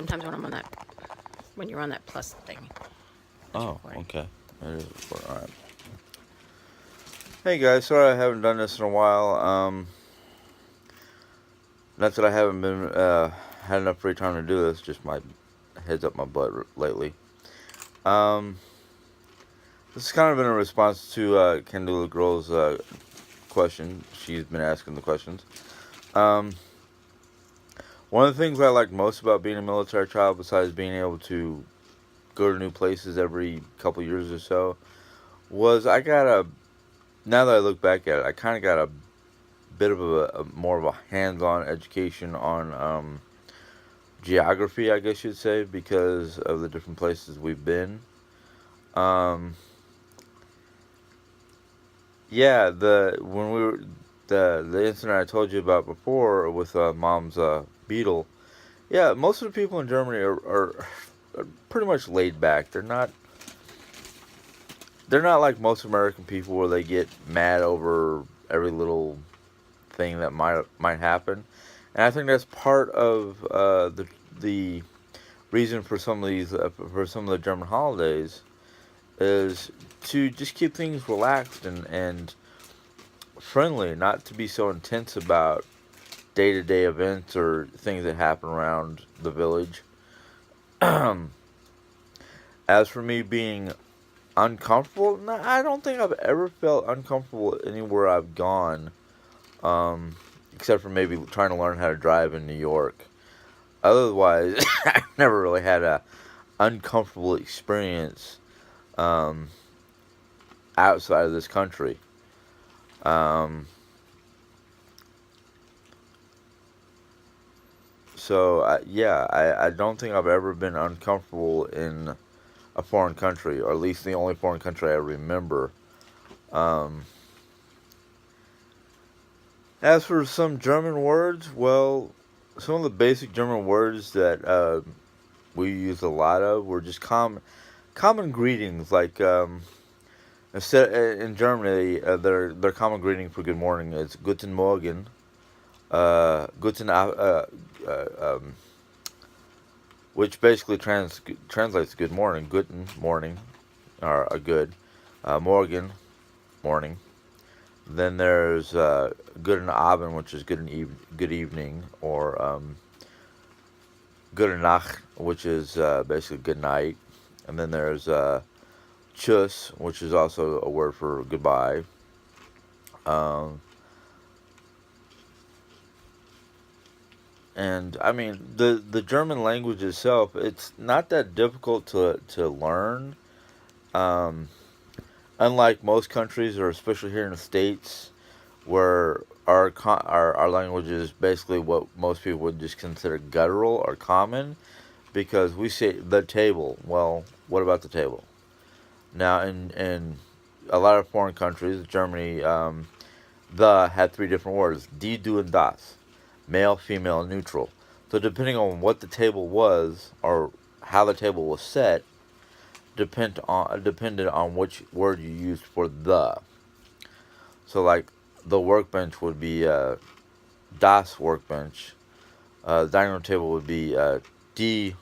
sometimes when you're on that plus thing. It's Oh, recording. okay. It is recording. All right. Hey guys, sorry I haven't done this in a while. Not that I haven't been had enough free time to do this. Just my head's up my butt lately. Um, this has kind of been a response to Kendall Girl's question. She's been asking the questions. Um, one of the things I like most about being a military child, besides being able to go to new places every couple years or so, was I got a. Now that I look back at it, I kind of got a bit of a more of a hands-on education on geography, I guess you'd say, because of the different places we've been. Um, yeah, the when we were the incident I told you about before with mom's beetle. Yeah, most of the people in Germany are pretty much laid back. They're not like most American people where they get mad over every little thing that might happen, and I think that's part of the reason for some of these for some of the German holidays is to just keep things relaxed and friendly, not to be so intense about day to day events or things that happen around the village. As for me being uncomfortable, no, I don't think I've ever felt uncomfortable anywhere I've gone, um, except for maybe trying to learn how to drive in New York. Otherwise, I've never really had a uncomfortable experience um, outside of this country. Um, yeah, I don't think I've ever been uncomfortable in a foreign country, or at least the only foreign country I remember. Um, as for some German words, well, some of the basic German words that we use a lot of were just common greetings. Like instead in Germany, their common greeting for good morning is Guten Morgen, uh, um, which basically translates good morning, Guten morning, or a good, Morgen morning. Then there's Guten Abend, which is good evening, or Gute Nacht, which is basically good night. And then there's Tschüss, which is also a word for goodbye. Um, and I mean the German language itself, it's not that difficult to learn. Um, Unlike most countries, or especially here in the states, where our language is basically what most people would just consider guttural or common, because we say the table. Well, what about the table? Now, in a lot of foreign countries, Germany, the had three different words: die, du, and das, male, female, and neutral. So depending on what the table was or how the table was set, depended on which word you used for the. So like the workbench would be das workbench. The dining room table would be D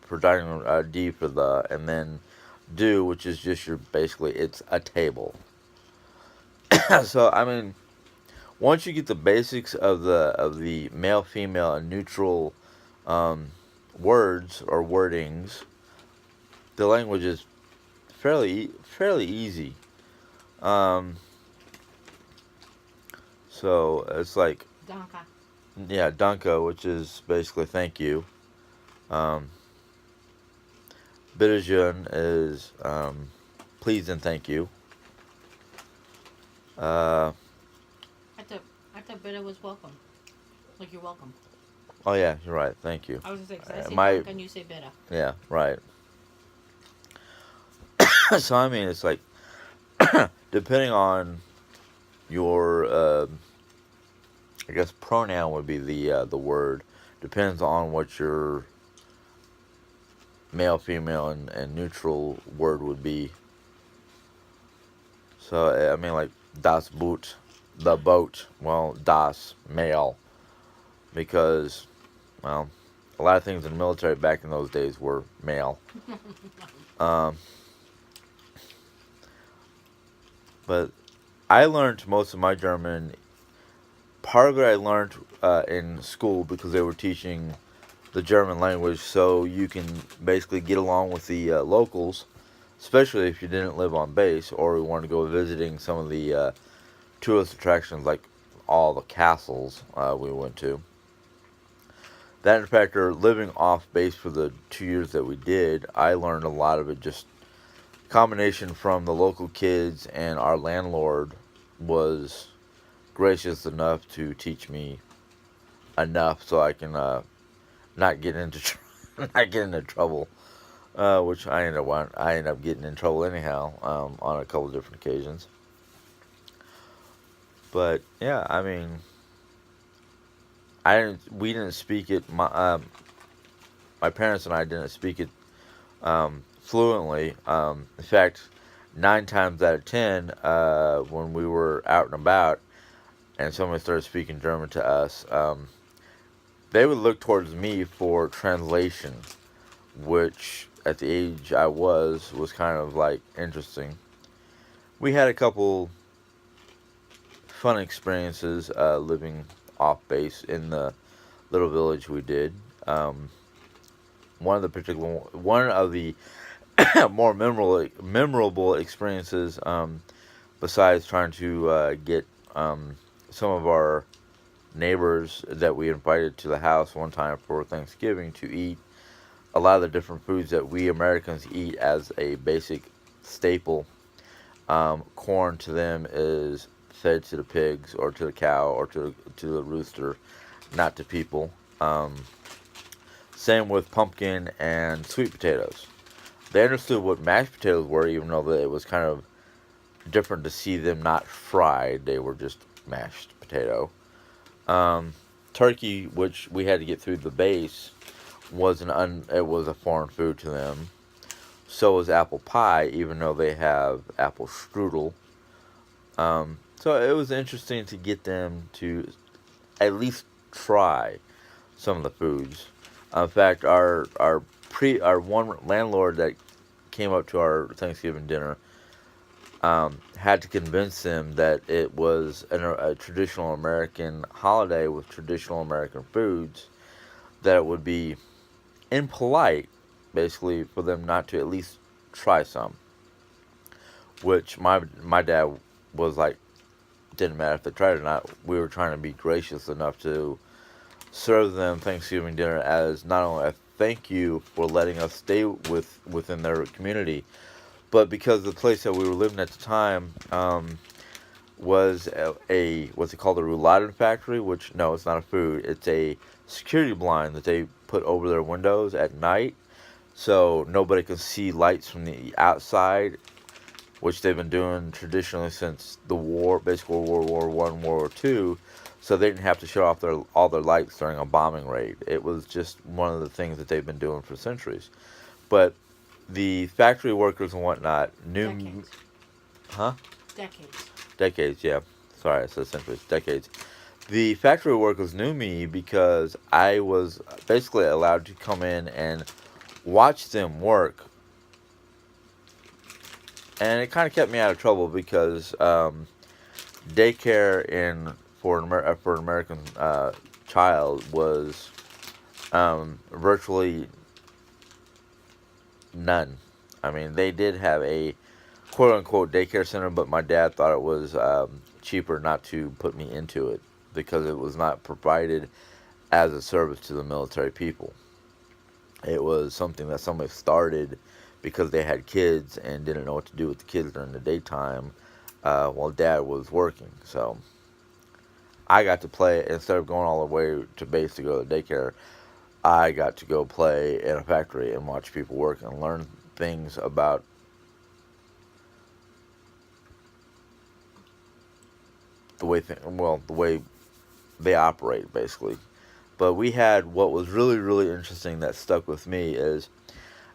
for dining room, D for the, and then do, which is just your basically it's a table. So I mean, once you get the basics of the male, female, and neutral um, words or wordings, the language is fairly easy. Um, so it's like, Donka. yeah, danke, which is basically thank you. Um, Bitteschön is please and thank you. Uh, I thought better was welcome. Like you're welcome. oh yeah, you're right. Thank you. I was just like, 'cause I say My Donka and you say better. Yeah, right. So I mean, it's like depending on your, I guess pronoun would be the word. Depends on what your male, female, and neutral word would be. So I mean, like das Boot, the boat. Well, das male, because well, a lot of things in the military back in those days were male. Um, but I learned most of my German. Part of it I learned in school because they were teaching the German language, so you can basically get along with the locals, especially if you didn't live on base or you wanted to go visiting some of the tourist attractions like all the castles we went to. That in fact, living off base for the 2 years that we did, I learned a lot of it just combination from the local kids, and our landlord was gracious enough to teach me enough so I can not get into not get into trouble, which I ended up getting in trouble anyhow on a couple different occasions. But yeah, I mean, we didn't speak it. My parents and I didn't speak it fluently. In fact, 9 times out of 10, when we were out and about, and somebody started speaking German to us, they would look towards me for translation, which at the age I was kind of like interesting. We had a couple fun experiences living off base in the little village we did. One of the more memorable experiences, besides trying to get some of our neighbors that we invited to the house one time for Thanksgiving to eat a lot of the different foods that we Americans eat as a basic staple. Corn to them is fed to the pigs or to the cow or to the rooster, not to people. Same with pumpkin and sweet potatoes. They understood what mashed potatoes were, even though it was kind of different to see them not fried. They were just mashed potato. Turkey, which we had to get through the base, it was a foreign food to them. So is apple pie, even though they have apple strudel. So it was interesting to get them to at least try some of the foods. In fact, our one landlord that came up to our Thanksgiving dinner had to convince them that it was a traditional American holiday with traditional American foods, that it would be impolite, basically, for them not to at least try some. Which my dad was like, didn't matter if they tried it or not. We were trying to be gracious enough to serve them Thanksgiving dinner as not only a thank you for letting us stay within their community, but because the place that we were living at the time was a what's it called, a rouladen factory, which, no, it's not a food. It's a security blind that they put over their windows at night, so nobody can see lights from the outside, which they've been doing traditionally since the war, basically World War One, World War Two. So they didn't have to shut off all their lights during a bombing raid. It was just one of the things that they've been doing for centuries. But the factory workers and whatnot knew. Decades. Huh? Decades. Decades, yeah. Sorry, I said centuries. Decades. The factory workers knew me because I was basically allowed to come in and watch them work. And it kind of kept me out of trouble because daycare for an American child was virtually none. I mean, they did have a quote-unquote daycare center, but my dad thought it was cheaper not to put me into it because it was not provided as a service to the military people. It was something that somebody started because they had kids and didn't know what to do with the kids during the daytime while Dad was working. So I got to play, instead of going all the way to base to go to daycare, I got to go play in a factory and watch people work and learn things about the way they operate, basically. But we had, what was really, really interesting that stuck with me is,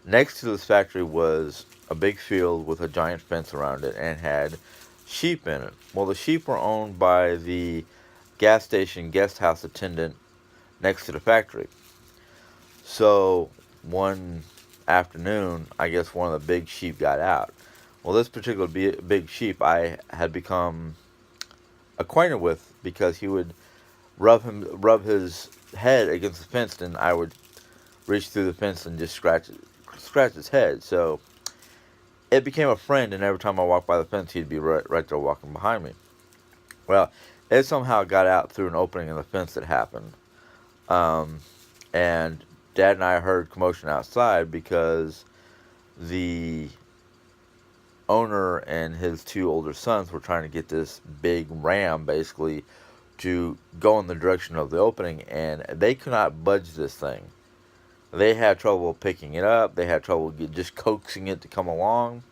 next to this factory was a big field with a giant fence around it and had sheep in it. Well, the sheep were owned by the gas station guest house attendant next to the factory. So one afternoon, I guess one of the big sheep got out. Well, this particular big sheep I had become acquainted with because he would rub his head against the fence, and I would reach through the fence and just scratch his head. So it became a friend, and every time I walked by the fence, he'd be right there walking behind me. Well, it somehow got out through an opening in the fence that happened, and Dad and I heard commotion outside because the owner and his two older sons were trying to get this big ram basically to go in the direction of the opening, and they could not budge this thing. They had trouble picking it up. They had trouble just coaxing it to come along.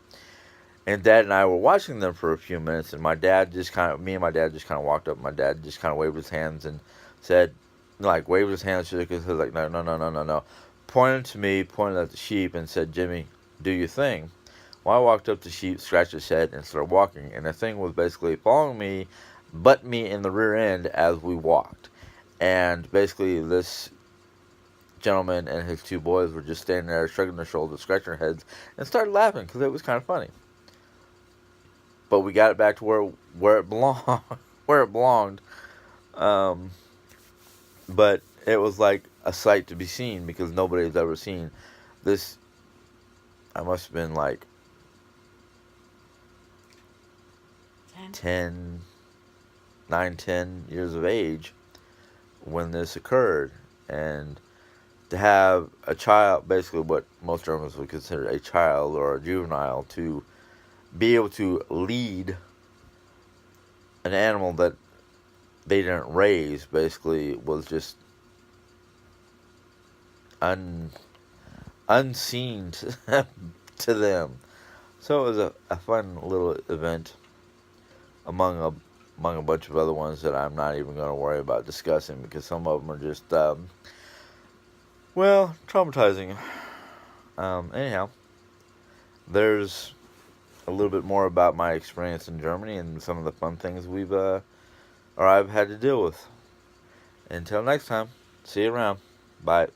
And Dad and I were watching them for a few minutes, and me and my dad just kind of walked up. My dad just kind of waved his hands and said, like, waved his hands, shook his head, like, no, no, no, no, no, no. Pointed to me, pointed at the sheep, and said, Jimmy, do your thing. Well, I walked up to the sheep, scratched his head, and started walking. And the thing was basically following me, butt me in the rear end as we walked. And basically, this gentleman and his two boys were just standing there, shrugging their shoulders, scratching their heads, and started laughing because it was kind of funny. But we got it back to where it belonged, where it belonged. But it was like a sight to be seen because nobody has ever seen this. I must have been like 10 years of age when this occurred. And to have a child, basically what most Germans would consider a child or a juvenile, to be able to lead an animal that they didn't raise, basically, was just unseen to them. So it was a fun little event among a bunch of other ones that I'm not even going to worry about discussing because some of them are just, traumatizing. Anyhow, there's a little bit more about my experience in Germany and some of the fun things I've had to deal with. Until next time, see you around. Bye.